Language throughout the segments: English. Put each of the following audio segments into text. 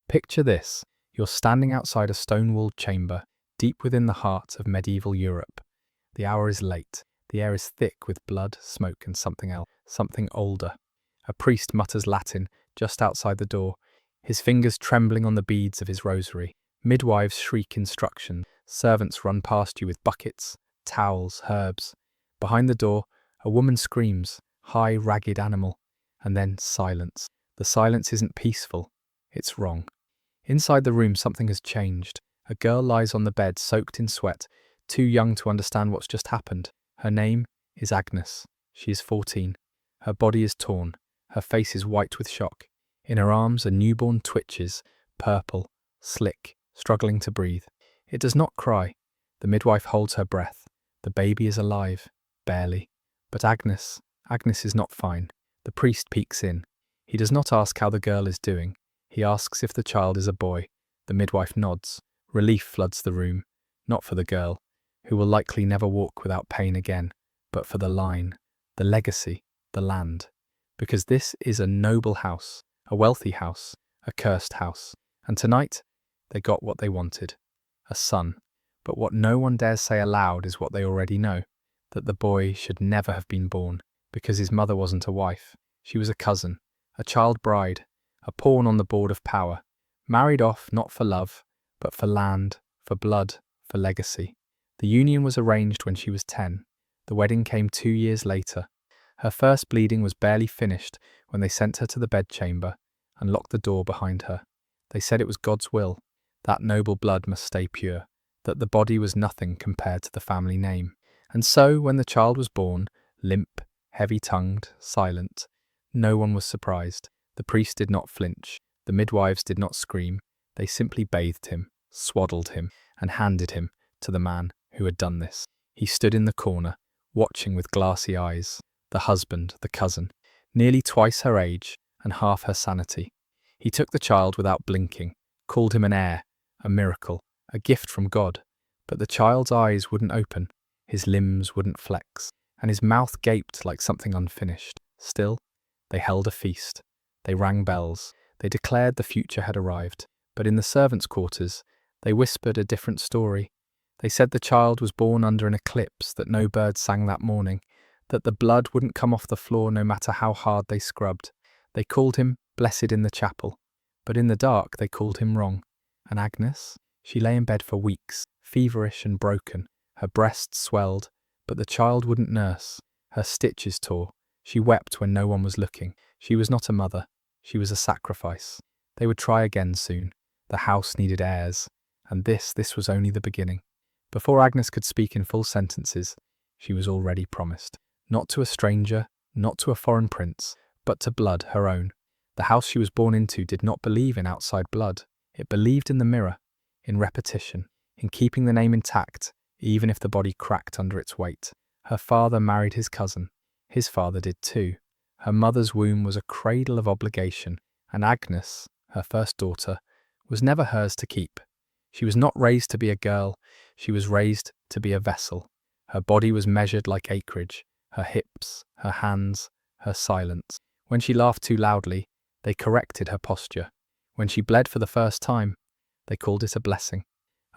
Picture this. You're standing outside a stone-walled chamber, deep within the heart of medieval Europe. The hour is late. The air is thick with blood, smoke, and something else, something older. A priest mutters Latin just outside the door, his fingers trembling on the beads of his rosary. Midwives shriek instructions. Servants run past you with buckets, towels, herbs. Behind the door, a woman screams, high, ragged animal, and then silence. The silence isn't peaceful. It's wrong. Inside the room, something has changed. A girl lies on the bed, soaked in sweat, too young to understand what's just happened. Her name is Agnes. She is 14. Her body is torn. Her face is white with shock. In her arms, a newborn twitches, purple, slick, struggling to breathe. It does not cry. The midwife holds her breath. The baby is alive, barely. But Agnes is not fine. The priest peeks in. He does not ask how the girl is doing. He asks if the child is a boy. The midwife nods. Relief floods the room. Not for the girl, who will likely never walk without pain again, but for the line, the legacy, the land. Because this is a noble house, a wealthy house, a cursed house. And tonight, they got what they wanted. A son. But what no one dares say aloud is what they already know. That the boy should never have been born, because his mother wasn't a wife. She was a cousin, a child bride, a pawn on the board of power. Married off not for love, but for land, for blood, for legacy. The union was arranged when she was 10. The wedding came 2 years later. Her first bleeding was barely finished when they sent her to the bedchamber and locked the door behind her. They said it was God's will, that noble blood must stay pure, that the body was nothing compared to the family name. And so, when the child was born, limp, heavy-tongued, silent, no one was surprised. The priest did not flinch. The midwives did not scream. They simply bathed him, swaddled him, and handed him to the man who had done this. He stood in the corner, watching with glassy eyes. The husband, the cousin, nearly twice her age and half her sanity. He took the child without blinking, called him an heir, a miracle, a gift from God. But the child's eyes wouldn't open, his limbs wouldn't flex, and his mouth gaped like something unfinished. Still, they held a feast. They rang bells. They declared the future had arrived. But in the servants' quarters, they whispered a different story. They said the child was born under an eclipse, that no birds sang that morning, that the blood wouldn't come off the floor no matter how hard they scrubbed. They called him blessed in the chapel, but in the dark they called him wrong. And Agnes? She lay in bed for weeks, feverish and broken. Her breasts swelled, but the child wouldn't nurse. Her stitches tore. She wept when no one was looking. She was not a mother. She was a sacrifice. They would try again soon. The house needed heirs, and this was only the beginning. Before Agnes could speak in full sentences, she was already promised. Not to a stranger, not to a foreign prince, but to blood her own. The house she was born into did not believe in outside blood. It believed in the mirror, in repetition, in keeping the name intact, even if the body cracked under its weight. Her father married his cousin. His father did too. Her mother's womb was a cradle of obligation, and Agnes, her first daughter, was never hers to keep. She was not raised to be a girl, she was raised to be a vessel. Her body was measured like acreage, her hips, her hands, her silence. When she laughed too loudly, they corrected her posture. When she bled for the first time, they called it a blessing,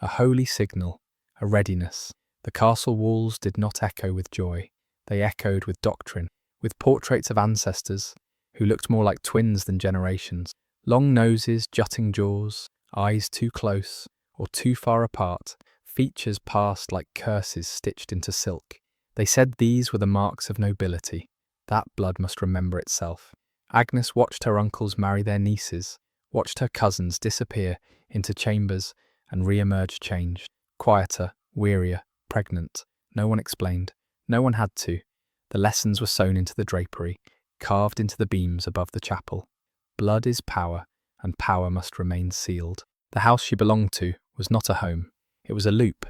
a holy signal, a readiness. The castle walls did not echo with joy. They echoed with doctrine, with portraits of ancestors who looked more like twins than generations. Long noses, jutting jaws, eyes too close or too far apart, features passed like curses stitched into silk. They said these were the marks of nobility. That blood must remember itself. Agnes watched her uncles marry their nieces, watched her cousins disappear into chambers and re-emerge changed, quieter, wearier, pregnant. No one explained. No one had to. The lessons were sewn into the drapery, carved into the beams above the chapel. Blood is power, and power must remain sealed. The house she belonged to was not a home. It was a loop,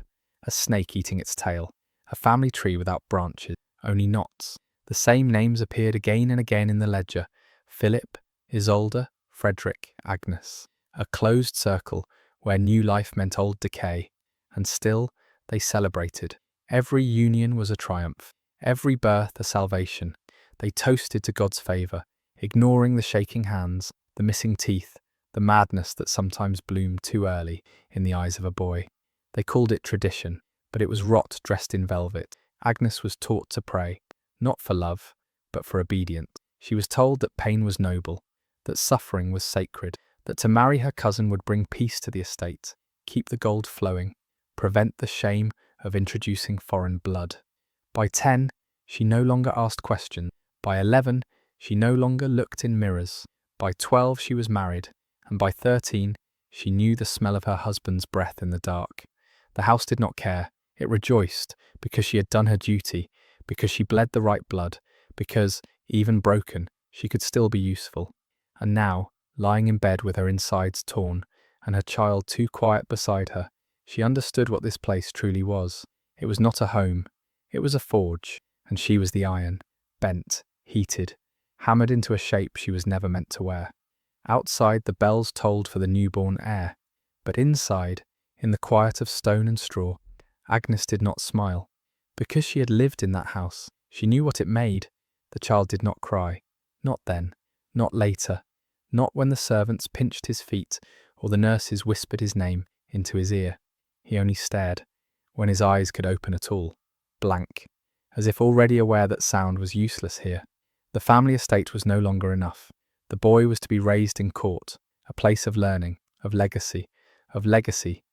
a snake eating its tail, a family tree without branches, only knots. The same names appeared again and again in the ledger: Philip, Isolde, Frederick, Agnes. A closed circle where new life meant old decay. And still, they celebrated. Every union was a triumph, every birth a salvation. They toasted to God's favour, ignoring the shaking hands, the missing teeth, the madness that sometimes bloomed too early in the eyes of a boy. They called it tradition, but it was rot dressed in velvet. Agnes was taught to pray, not for love, but for obedience. She was told that pain was noble, that suffering was sacred, that to marry her cousin would bring peace to the estate, keep the gold flowing, prevent the shame of introducing foreign blood. By 10, she no longer asked questions. By 11, she no longer looked in mirrors. By 12, she was married, and by 13, she knew the smell of her husband's breath in the dark. The house did not care. It rejoiced because she had done her duty, because she bled the right blood, because, even broken, she could still be useful. And now, lying in bed with her insides torn, and her child too quiet beside her, she understood what this place truly was. It was not a home. It was a forge, and she was the iron, bent, heated, hammered into a shape she was never meant to wear. Outside, the bells tolled for the newborn heir, but inside, in the quiet of stone and straw, Agnes did not smile. Because she had lived in that house, she knew what it made. The child did not cry. Not then, not later, not when the servants pinched his feet or the nurses whispered his name into his ear. He only stared, when his eyes could open at all, blank, as if already aware that sound was useless here. The family estate was no longer enough. The boy was to be raised in court, a place of learning, of legacy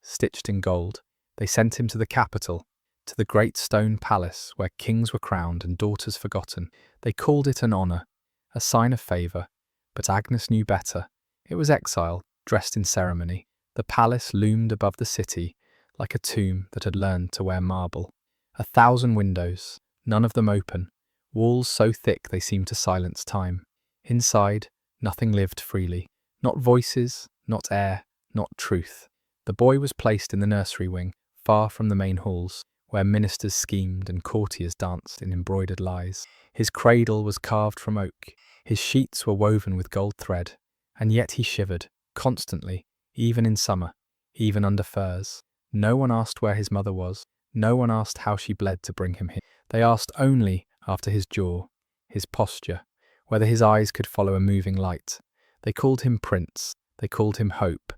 stitched in gold. They sent him to the capital, to the great stone palace where kings were crowned and daughters forgotten. They called it an honour, a sign of favour, but Agnes knew better. It was exile, dressed in ceremony. The palace loomed above the city, like a tomb that had learned to wear marble. 1,000 windows, none of them open, walls so thick they seemed to silence time. Inside, nothing lived freely. Not voices, not air, not truth. The boy was placed in the nursery wing, far from the main halls, where ministers schemed and courtiers danced in embroidered lies. His cradle was carved from oak, his sheets were woven with gold thread, and yet he shivered, constantly, even in summer, even under furs. No one asked where his mother was, no one asked how she bled to bring him here. They asked only after his jaw, his posture, whether his eyes could follow a moving light. They called him Prince, they called him Hope,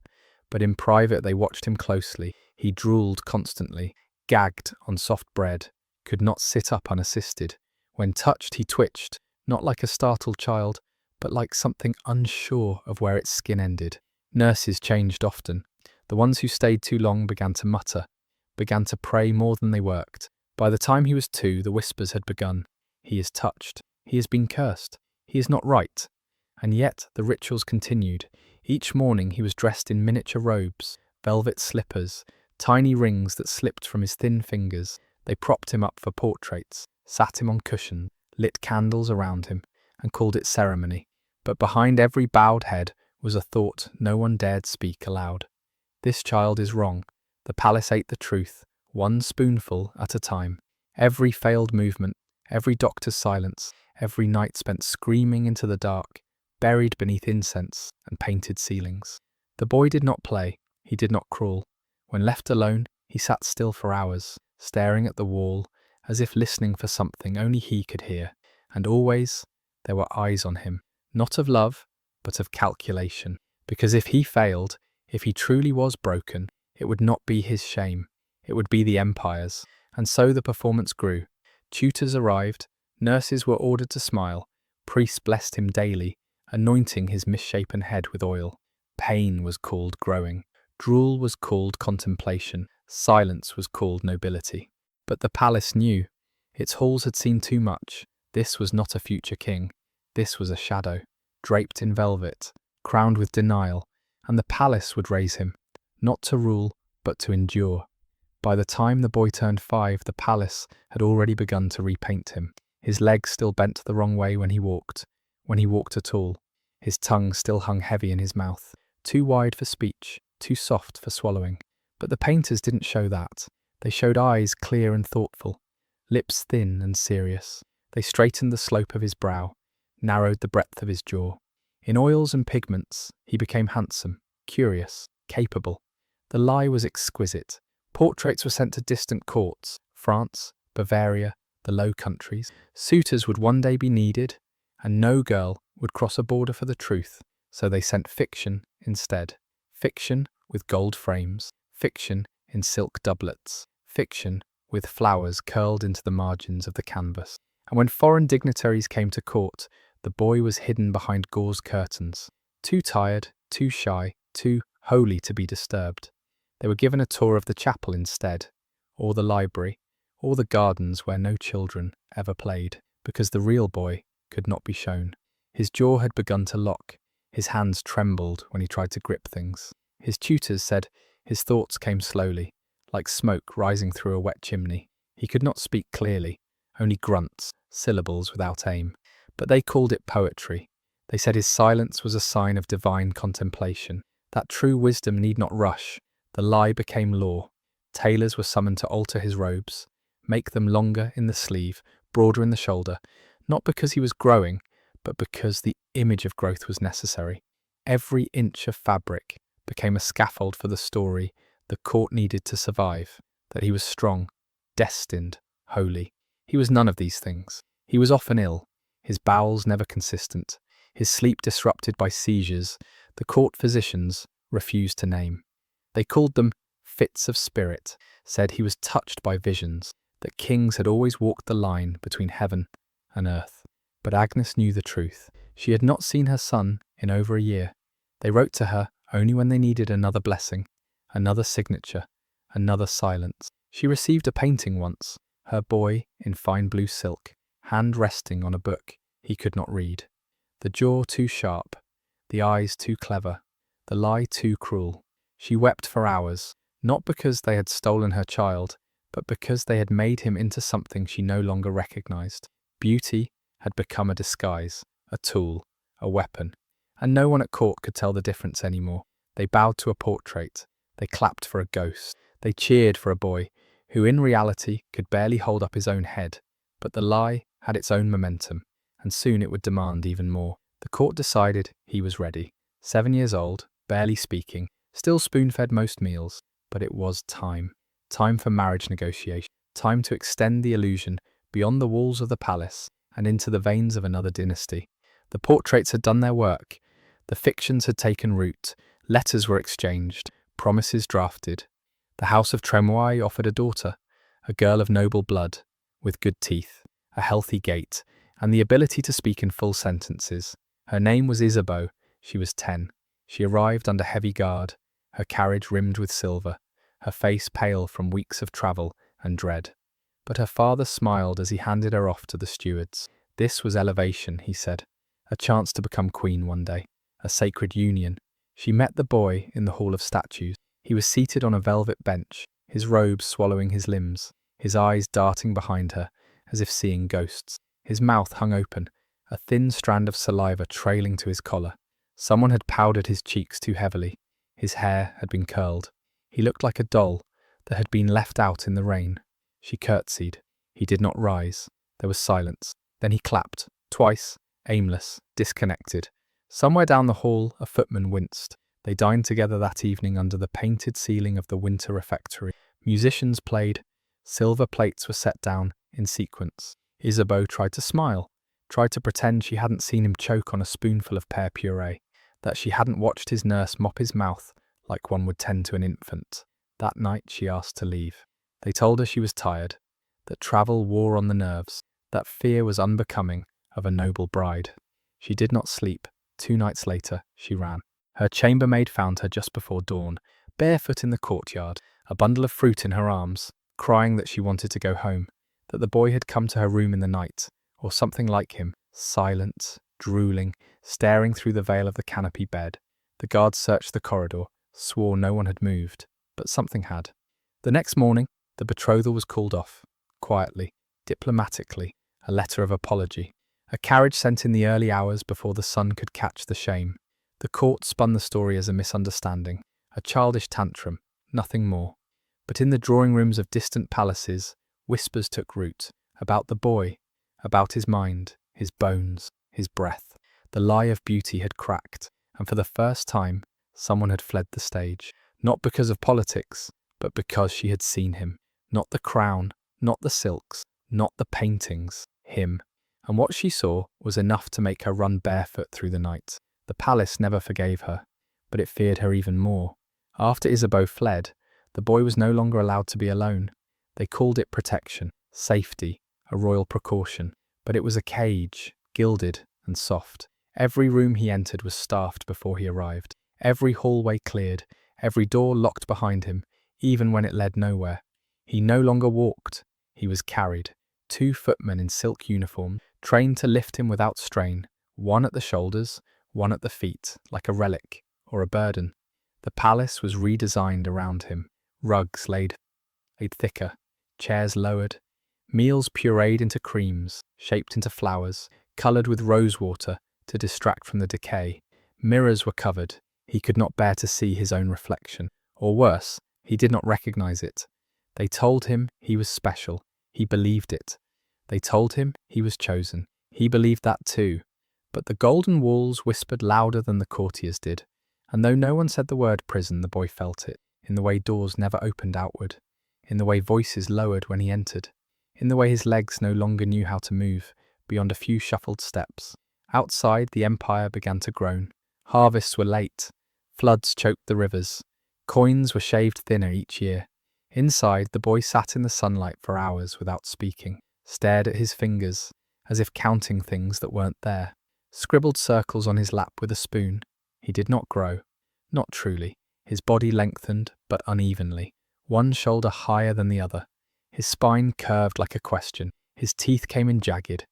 but in private they watched him closely. He drooled constantly, gagged on soft bread, could not sit up unassisted. When touched, he twitched, not like a startled child, but like something unsure of where its skin ended. Nurses changed often. The ones who stayed too long began to mutter, began to pray more than they worked. By the time he was 2, the whispers had begun. He is touched. He has been cursed. He is not right. And yet the rituals continued. Each morning he was dressed in miniature robes, velvet slippers, tiny rings that slipped from his thin fingers. They propped him up for portraits, sat him on cushions, lit candles around him, and called it ceremony. But behind every bowed head was a thought no one dared speak aloud. This child is wrong. The palace ate the truth, one spoonful at a time. Every failed movement, every doctor's silence, every night spent screaming into the dark, buried beneath incense and painted ceilings. The boy did not play, he did not crawl. When left alone, he sat still for hours, staring at the wall, as if listening for something only he could hear. And always, there were eyes on him, not of love, but of calculation. Because if he failed, if he truly was broken, it would not be his shame, it would be the empire's. And so the performance grew. Tutors arrived, nurses were ordered to smile, priests blessed him daily, anointing his misshapen head with oil. Pain was called growing, drool was called contemplation, silence was called nobility. But the palace knew. Its halls had seen too much. This was not a future king. This was a shadow, draped in velvet, crowned with denial, and the palace would raise him, not to rule, but to endure. By the time the boy turned 5, the palace had already begun to repaint him. His legs still bent the wrong way when he walked at all. His tongue still hung heavy in his mouth, too wide for speech, too soft for swallowing. But the painters didn't show that. They showed eyes clear and thoughtful, lips thin and serious. They straightened the slope of his brow, narrowed the breadth of his jaw. In oils and pigments, he became handsome, curious, capable. The lie was exquisite. Portraits were sent to distant courts, France, Bavaria, the Low Countries. Suitors would one day be needed, and no girl would cross a border for the truth. So they sent fiction instead. Fiction with gold frames, fiction in silk doublets, fiction with flowers curled into the margins of the canvas. And when foreign dignitaries came to court, the boy was hidden behind gauze curtains, too tired, too shy, too holy to be disturbed. They were given a tour of the chapel instead, or the library, or the gardens where no children ever played, because the real boy could not be shown. His jaw had begun to lock. His hands trembled when he tried to grip things. His tutors said his thoughts came slowly, like smoke rising through a wet chimney. He could not speak clearly, only grunts, syllables without aim. But they called it poetry. They said his silence was a sign of divine contemplation, that true wisdom need not rush. The lie became law. Tailors were summoned to alter his robes, make them longer in the sleeve, broader in the shoulder, not because he was growing, but because the image of growth was necessary. Every inch of fabric became a scaffold for the story the court needed to survive, that he was strong, destined, holy. He was none of these things. He was often ill, his bowels never consistent, his sleep disrupted by seizures the court physicians refused to name. They called them fits of spirit, said he was touched by visions, that kings had always walked the line between heaven and earth. But Agnes knew the truth. She had not seen her son in over a year. They wrote to her only when they needed another blessing, another signature, another silence. She received a painting once, her boy in fine blue silk, hand resting on a book he could not read. The jaw too sharp, the eyes too clever, the lie too cruel. She wept for hours, not because they had stolen her child, but because they had made him into something she no longer recognized. Beauty had become a disguise, a tool, a weapon, and no one at court could tell the difference anymore. They bowed to a portrait, they clapped for a ghost, they cheered for a boy who in reality could barely hold up his own head. But the lie had its own momentum, and soon it would demand even more. The court decided he was ready. 7 years old, barely speaking, still spoon-fed most meals, but it was time. Time for marriage negotiation, time to extend the illusion beyond the walls of the palace and into the veins of another dynasty. The portraits had done their work, the fictions had taken root, letters were exchanged, promises drafted. The house of Tremoille offered a daughter, a girl of noble blood, with good teeth, a healthy gait, and the ability to speak in full sentences. Her name was Isabeau. She was 10. She arrived under heavy guard, her carriage rimmed with silver, her face pale from weeks of travel and dread. But her father smiled as he handed her off to the stewards. This was elevation, he said, a chance to become queen one day, a sacred union. She met the boy in the Hall of Statues. He was seated on a velvet bench, his robes swallowing his limbs, his eyes darting behind her, as if seeing ghosts. His mouth hung open, a thin strand of saliva trailing to his collar. Someone had powdered his cheeks too heavily. His hair had been curled. He looked like a doll that had been left out in the rain. She curtsied. He did not rise. There was silence. Then he clapped, twice, aimless, disconnected. Somewhere down the hall, a footman winced. They dined together that evening under the painted ceiling of the winter refectory. Musicians played. Silver plates were set down in sequence. Isabeau tried to smile, tried to pretend she hadn't seen him choke on a spoonful of pear puree, that she hadn't watched his nurse mop his mouth like one would tend to an infant. That night she asked to leave. They told her she was tired, that travel wore on the nerves, that fear was unbecoming of a noble bride. She did not sleep. 2 nights later, she ran. Her chambermaid found her just before dawn, barefoot in the courtyard, a bundle of fruit in her arms, crying that she wanted to go home, that the boy had come to her room in the night, or something like him, silent, drooling, staring through the veil of the canopy bed. The guards searched the corridor, swore no one had moved, but something had. The next morning, the betrothal was called off, quietly, diplomatically, a letter of apology. A carriage sent in the early hours before the sun could catch the shame. The court spun the story as a misunderstanding, a childish tantrum, nothing more. But in the drawing rooms of distant palaces, whispers took root, about the boy, about his mind, his bones, his breath. The lie of beauty had cracked, and for the first time, someone had fled the stage. Not because of politics, but because she had seen him. Not the crown, not the silks, not the paintings, him. And what she saw was enough to make her run barefoot through the night. The palace never forgave her, but it feared her even more. After Isabeau fled, the boy was no longer allowed to be alone. They called it protection, safety, a royal precaution, but it was a cage, gilded and soft. Every room he entered was staffed before he arrived, every hallway cleared, every door locked behind him, even when it led nowhere. He no longer walked, he was carried. 2 footmen in silk uniform, trained to lift him without strain, one at the shoulders, one at the feet, like a relic or a burden. The palace was redesigned around him, rugs laid thicker, chairs lowered, meals pureed into creams, shaped into flowers, coloured with rosewater to distract from the decay. Mirrors were covered. He could not bear to see his own reflection. Or worse, he did not recognise it. They told him he was special. He believed it. They told him he was chosen. He believed that too. But the golden walls whispered louder than the courtiers did. And though no one said the word prison, the boy felt it, in the way doors never opened outward, in the way voices lowered when he entered, in the way his legs no longer knew how to move beyond a few shuffled steps. Outside, the empire began to groan. Harvests were late. Floods choked the rivers. Coins were shaved thinner each year. Inside, the boy sat in the sunlight for hours without speaking, stared at his fingers, as if counting things that weren't there, scribbled circles on his lap with a spoon. He did not grow. Not truly. His body lengthened, but unevenly, one shoulder higher than the other. His spine curved like a question. His teeth came in jagged,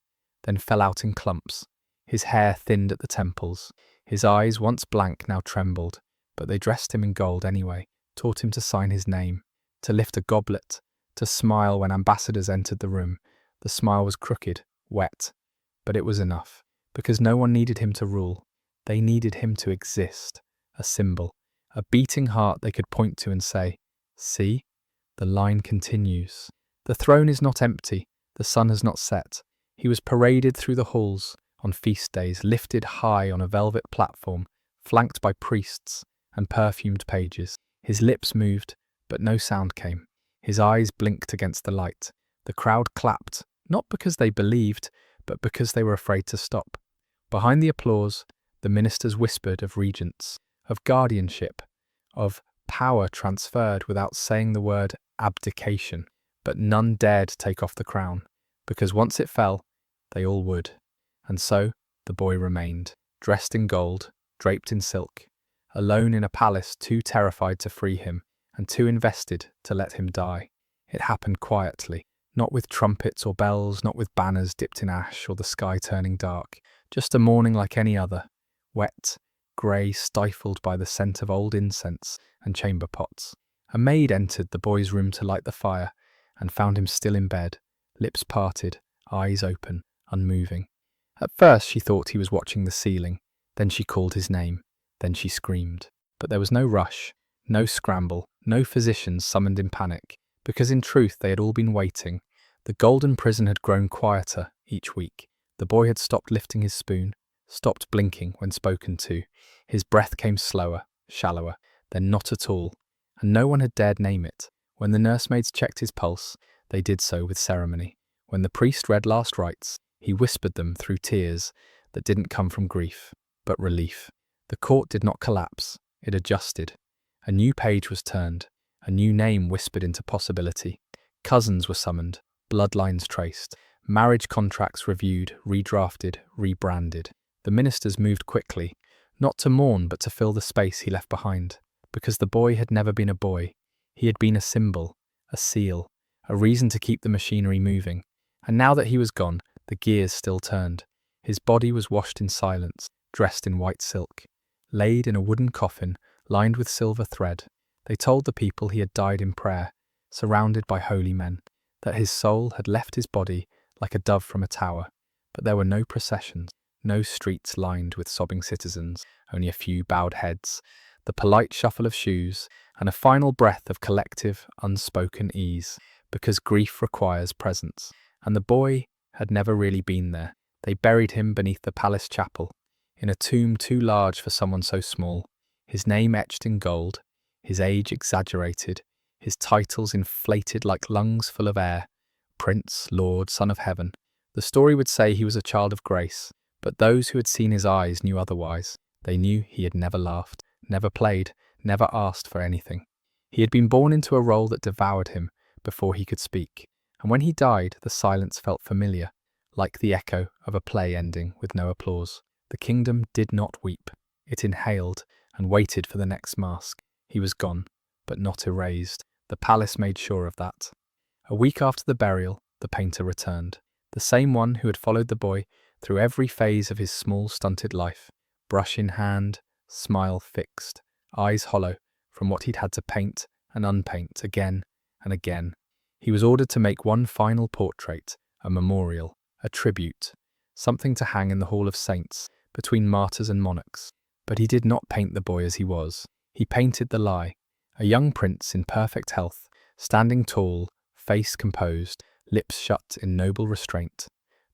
then fell out in clumps. His hair thinned at the temples. His eyes, once blank, now trembled, but they dressed him in gold anyway, taught him to sign his name, to lift a goblet, to smile when ambassadors entered the room. The smile was crooked, wet, but it was enough, because no one needed him to rule. They needed him to exist, a symbol, a beating heart they could point to and say, "See, the line continues. The throne is not empty, the sun has not set." He was paraded through the halls, on feast days, lifted high on a velvet platform, flanked by priests and perfumed pages. His lips moved, but no sound came. His eyes blinked against the light. The crowd clapped, not because they believed, but because they were afraid to stop. Behind the applause, the ministers whispered of regents, of guardianship, of power transferred without saying the word abdication. But none dared take off the crown, because once it fell, they all would. And so the boy remained, dressed in gold, draped in silk, alone in a palace too terrified to free him and too invested to let him die. It happened quietly, not with trumpets or bells, not with banners dipped in ash or the sky turning dark, just a morning like any other, wet, grey, stifled by the scent of old incense and chamber pots. A maid entered the boy's room to light the fire and found him still in bed, lips parted, eyes open, unmoving. At first she thought he was watching the ceiling, then she called his name, then she screamed. But there was no rush, no scramble, no physicians summoned in panic, because in truth they had all been waiting. The golden prison had grown quieter each week. The boy had stopped lifting his spoon, stopped blinking when spoken to. His breath came slower, shallower, then not at all, and no one had dared name it. When the nursemaids checked his pulse, they did so with ceremony. When the priest read last rites, he whispered them through tears that didn't come from grief, but relief. The court did not collapse, it adjusted. A new page was turned, a new name whispered into possibility. Cousins were summoned, bloodlines traced, marriage contracts reviewed, redrafted, rebranded. The ministers moved quickly, not to mourn but to fill the space he left behind, because the boy had never been a boy. He had been a symbol, a seal, a reason to keep the machinery moving. And now that he was gone, the gears still turned. His body was washed in silence, dressed in white silk, laid in a wooden coffin lined with silver thread. They told the people he had died in prayer, surrounded by holy men, that his soul had left his body like a dove from a tower. But there were no processions, no streets lined with sobbing citizens, only a few bowed heads, the polite shuffle of shoes, and a final breath of collective, unspoken ease, because grief requires presence. And the boy had never really been there. They buried him beneath the palace chapel, in a tomb too large for someone so small, his name etched in gold, his age exaggerated, his titles inflated like lungs full of air, Prince, Lord, Son of Heaven. The story would say he was a child of grace, but those who had seen his eyes knew otherwise. They knew he had never laughed, never played, never asked for anything. He had been born into a role that devoured him before he could speak, and when he died, the silence felt familiar, like the echo of a play ending with no applause. The kingdom did not weep. It inhaled and waited for the next mask. He was gone, but not erased. The palace made sure of that. A week after the burial, the painter returned, the same one who had followed the boy through every phase of his small, stunted life, brush in hand, smile fixed, eyes hollow from what he'd had to paint and unpaint again and again. He was ordered to make one final portrait, a memorial, a tribute, something to hang in the Hall of Saints between martyrs and monarchs. But he did not paint the boy as he was. He painted the lie, a young prince in perfect health, standing tall, face composed, lips shut in noble restraint.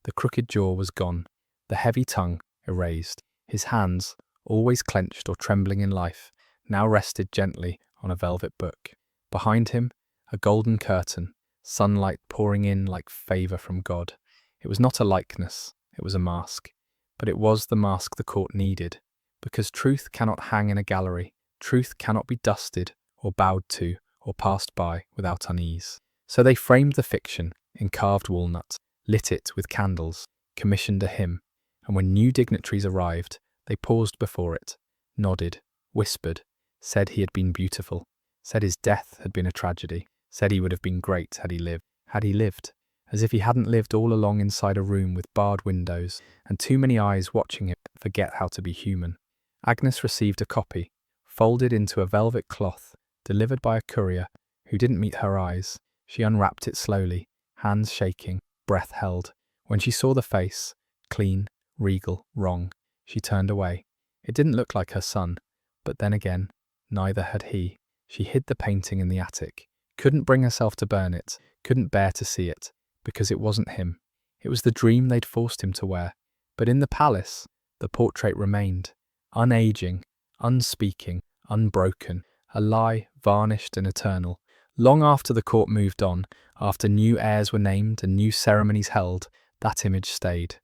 The crooked jaw was gone, the heavy tongue erased. His hands, always clenched or trembling in life, now rested gently on a velvet book. Behind him, a golden curtain, sunlight pouring in like favour from God. It was not a likeness, it was a mask. But it was the mask the court needed, because truth cannot hang in a gallery. Truth cannot be dusted or bowed to or passed by without unease. So they framed the fiction in carved walnut, lit it with candles, commissioned a hymn, and when new dignitaries arrived, they paused before it, nodded, whispered, said he had been beautiful, said his death had been a tragedy, said he would have been great had he lived. Had he lived? As if he hadn't lived all along inside a room with barred windows and too many eyes watching him forget how to be human. Agnes received a copy, folded into a velvet cloth, delivered by a courier who didn't meet her eyes. She unwrapped it slowly, hands shaking, breath held. When she saw the face, clean, regal, wrong, she turned away. It didn't look like her son, but then again, neither had he. She hid the painting in the attic, couldn't bring herself to burn it, couldn't bear to see it, because it wasn't him. It was the dream they'd forced him to wear. But in the palace, the portrait remained, unaging, unspeaking, unbroken, a lie varnished and eternal. Long after the court moved on, after new heirs were named and new ceremonies held, that image stayed,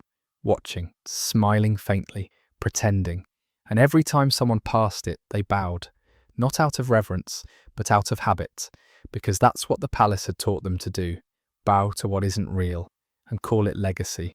watching, smiling faintly, pretending. And every time someone passed it, they bowed, not out of reverence, but out of habit, because that's what the palace had taught them to do, bow to what isn't real, and call it legacy.